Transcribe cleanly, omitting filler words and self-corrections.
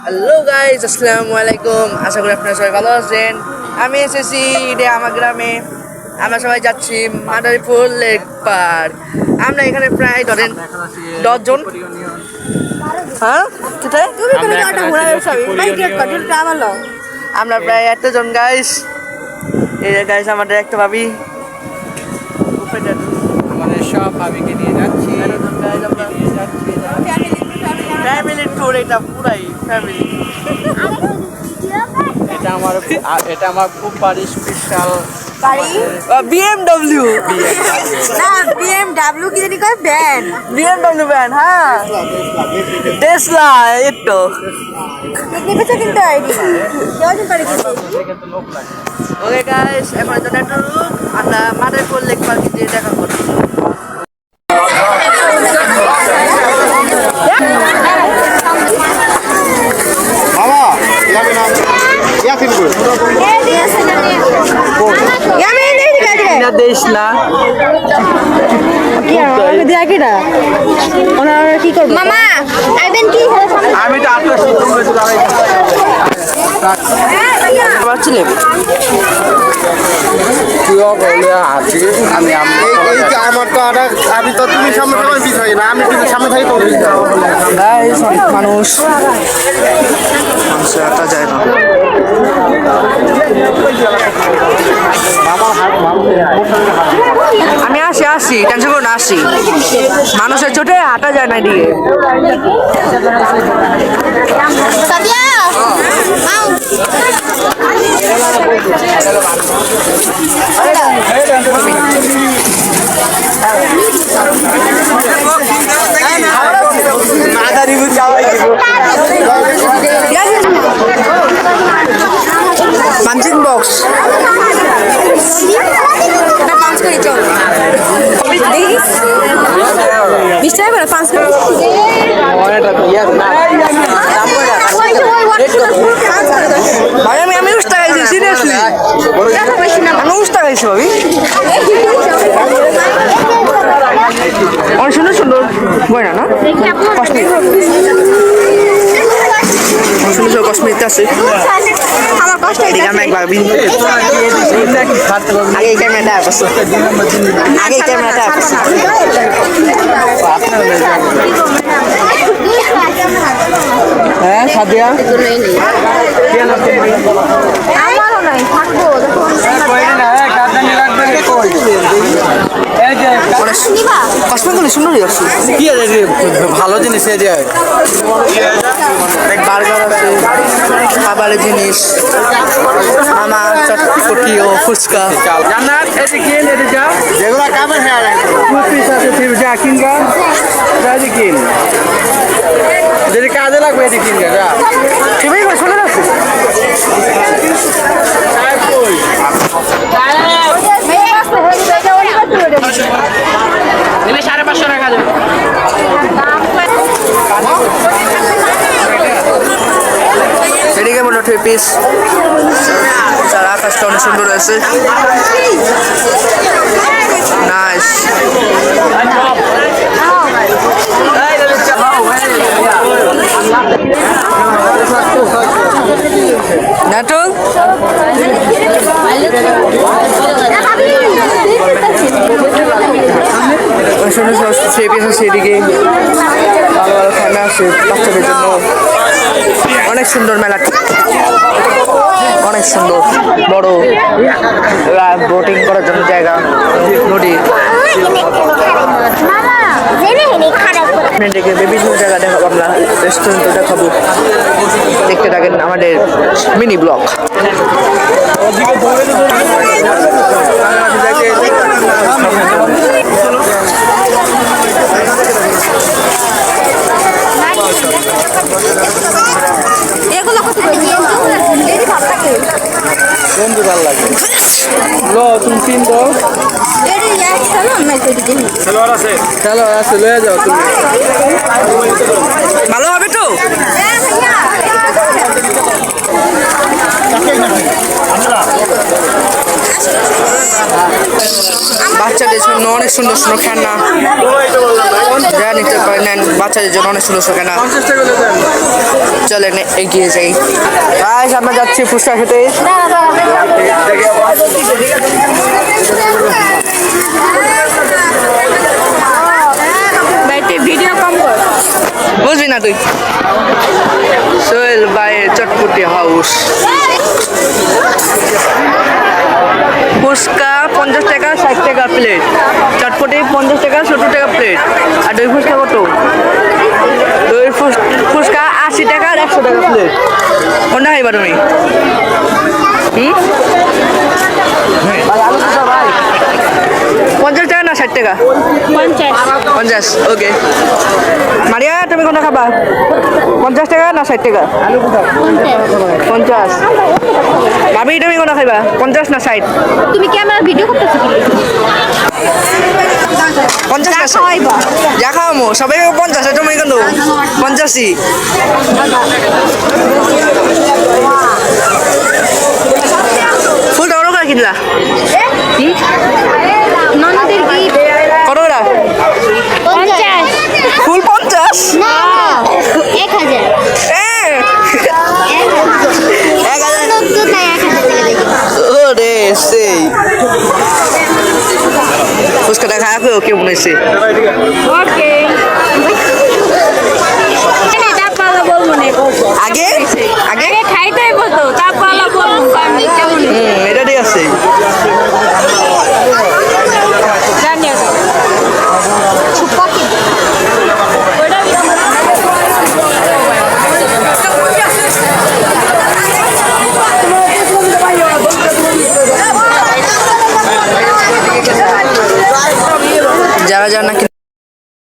Hello guys, আসসালামু আলাইকুম। আশা করি আপনারা সবাই ভালো আছেন। আমি এসেছি ঈদে আমার গ্রামে। আমরা সবাই যাচ্ছি মাদারীপুর লেক পার্ক। আমরা এখানে প্রায় ধরেন 10 জন। হ্যাঁ কোথায় আমরা প্রায় 1 জন গাইস। এই যে গাইস আমাদের একটা ভাবি, আমাদের সব ভাবিকে নিয়ে যাচ্ছি। ফ্যামিলি ট্যুর, এটা পুরাই ফ্যামিলি। এটা আমার খুব বাড়ি স্পেশাল গাড়ি বিএমডব্লিউ না BMW কি জানি কয় ব্যান বিএমডব্লিউ ভ্যান। হ্যাঁ, টেসলা। এই তো পিকনিক হচ্ছে কিন্তু আইডি কেউ পারে কি ওকে গাইস, এখন জন্য একটু আমরা মাদারীপুর লেক পার্কে গিয়ে দেখা করব। দেশ না কি করবো মামা আইবেন কি আমি তো আপনার পারছিলাম আমি তো তুমি সামনে সময় বিষয় না, আমি কিন্তু সামনে থাকি তো মানুষ এটা যায় না। আমি আসি টেনশন করো না, আসি। মানুষের চোটে হাঁটা যায় না এদিকে। পাঞ্চিং বক্স পাঁচ করে চল দেখিস 20 টাকা করে 5 করে ভাই আমি উস্তা খাইছি, সিরিয়াসলি আমি উস্তা খাইছি ভাবি। অনেক সুন্দর সুন্দর বই না কসমিক, সুন্দর সুন্দর কসমিক আছে। আমার কষ্ট এদিকে আমি একবার আগে এই ক্যামেরাটা আসছে, আগে এই ক্যামেরাটা আসছে। হ্যাঁ সাদিয়া আমারও নাই থাকবো কসমিকগুলো সুন্দরই আছে। কি আছে ভালো জিনিস এই যে বার্গার আছে, খাবারের জিনিস, আমার চটপটি ও ফুচকা। জান্নাত এদিকে যা যেগুলো কামের হ্যাঁ পিস আছে যা কিনগা রাজি কিন যদি কাজে লাগবে এদিকে কিনগা যা তুমি চলে যাচ্ছে নিলে 550 টাকা দেবে। এদিকে মনে হয় 2 পিস। তার আকাশটা অনেক সুন্দর আছে, নাইস। নাটক সেদিকে ভালো ভালো খেলা আছে বাচ্চাদের জন্য। অনেক সুন্দর মেলাটা, অনেক সুন্দর বড় বোটিং করার জন্য জায়গা, নদী। আপনাদেরকে বিভিন্ন জায়গা দেখাবো, আমরা রেস্টুরেন্টও দেখাবো। দেখতে থাকেন আমাদের মিনি ব্লগ। এগুলো কত বন্ধু ভালো লাগে লো তুমি তিন দাও খেলোয়াড় আছে লয়ে যাও তুমি। ভালো হবে তো। বাচ্চাদের জন্য অনেক সুন্দর সুন্দর খেলনা যা নিতে পারেন, বাচ্চাদের জন্য অনেক সুন্দর সুন্দর খেলনা। 50 টাকা করে দেন। চলেন এগিয়ে যাই। গাইস আমরা যাচ্ছি ফুচকা খেতে। ভিডিও কম কর। বুঝবি না তুই। সোহেল ভাইয়ের চটপটি হাউস। ফুচকা 50 টাকা 60 টাকা প্লেট, চটপটি 50 টাকা 70 টাকা প্লেট। আর দই ফুচকা কত? দই ফুচকা 80 টাকা আর 100 টাকা প্লেট। কোনটা খাইবা তুমি? ভাই আলু ফুচকা ভাই 50 টাকা না 60 টাকা? 50। ওকে মারিয়া তুমি কোনটা খাবা? 50 টাকা না 60 টাকা? 50। ভাবি তুমি কোনটা খাইবা? 50 না 60? তুমি কি আমার ভিডিও করতেছো কি? 50 না 60? যা খাওয়ামো সবাই 50, তুমি কিন্তু 50ই। ফুলটা ওরকম করে কিনলা? ননদের কি কত করে? 50 ফুল 50? না 1000 1000 নতুন না 1000 টাকা লাগে ওরে সেই ফুচকাটা খাওয়া কেমন হয়েছে? ওকে